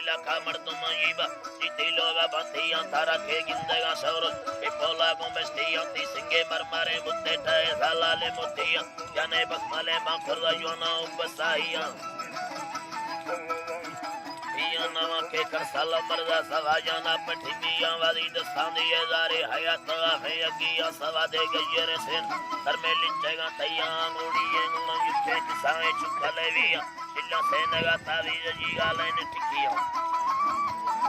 लाखा मर्दुम यीबा जीती लोगा बंतियां तारा के गिंदेगा सौर इपोला गुमस्तियां ती सिंगे मरमारे मुद्दे ठाए सालाले मोतियां जाने बखमाले माखुरदा योना उबसाहियां नवा के कर साला मरदा सवाजाना पठिमिया वाली दस्तानी जारे हयात है अगिया सवा दे गयर सेन कर में लिंचेगा तैया मुड़िए गुण युखे किसाए चुखले विया चिल्ला सेनगा तावी जी गालेन टिकिया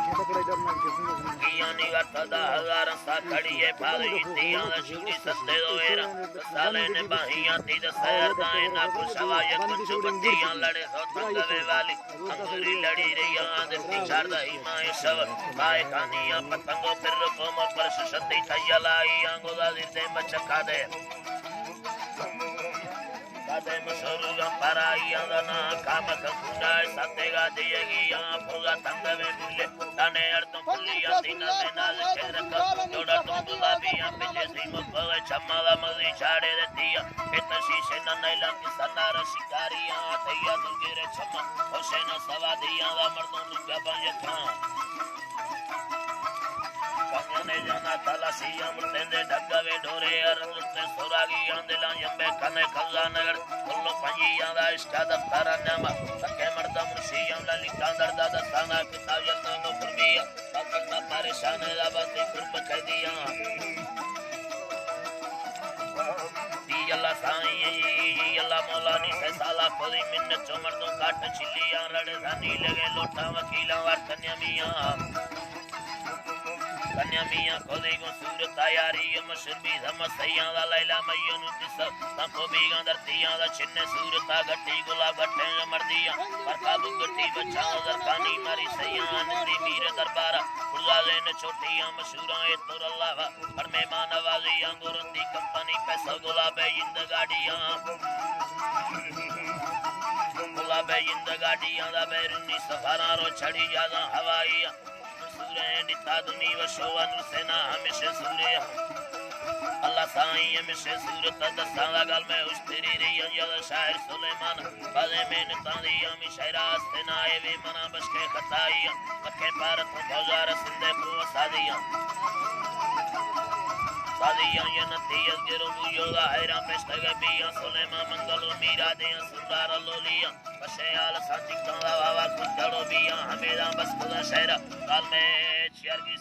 कियानी वर्तदा हजार सा खड़ीए फाली इतिया शुरी सत्ते दोएरा साले ने बाहिया ती दसर दाए ना कुशवा ये कुछ बंदियां लड़े हो तंगवे वाली अंगुरी लड़ी रही आंध पिछाड़ दही माए शव माए कानिया पतंगो फिर को मोर पर शशती थयलाई आंगोदा दिते मचका दे कादे मसरूगा पराइया दना काम खुंडा सतेगा दिएगी यहां फुगा तंगवे मिले ताने अर्थ फुलिया तीना में नाल चेरक जोड़ा तुम गुलाबियां पिछे सी मुखवे छमाला मजी छाड़े देतिया इत शीशे न नैला की सनार शिकारियां तैया दुगिरे छमा हुसैन सवादियां दा मर्दों लुगा बंजे था कन्याने जाना तलासिया मुर्तेंदे ढगवे ढोरे अरमुस्ते सोरागी आंदेला यम्बे कने खल्ला नगर कुल्लो पंजियां दा इसका दफ्तर नामा सके मर्दा मुर्शियां ला लिखा दर्दा दस्ताना किताब यन्नो को फुरबिया पकड़ना परेशान दा बंदी कुर्ब कैदियां यल्ला साईं यल्ला मौलानी से साला कोई मिन्नत चो मर्दों काट छिलियां रड़े धानी लगे लोटा वकीला वर्तन्या मियां कन्या मियां खोदे को सूरत तैयारी मशरबी समसैया दा लैला मयन दिस तको बीगा दरतियां दा छिन्ने सूरत गट्टी गुलाब गट्टे मर्दियां परका बुगटी बच्चा दरकानी मारी सैया नंदी मीर दरबार खुदाले ने छोटियां मशहूरा ए तुर अल्लाह पर मेहमान वाली अंगुरंदी कंपनी पैसा गुलाब इंद गाड़ियां गुलाब इंद गाड़ियां दा बैरनी सफारा रो छड़ी जादा हवाई सूरे निता दुनी व शोवन सेना हमेशा सूरे अल्लाह साईं हमेशा सूरत दसाला गल में उस्तेरी रही अंजल शायर सुलेमान बाजे में नतांदी हमी शहरास सेना ए वे मना बशके खताई मक्के भारत भौजार सिंधे को सादियां सादियां यनती अजगरो मुयोगा हैरा पेशगे बिया सुलेमा मंगलो मीरा दे सुंदर लोलिया बशयाल साथी का वावा कुछ दड़ो बिया हमें बस खुदा शहर काल में चिरगी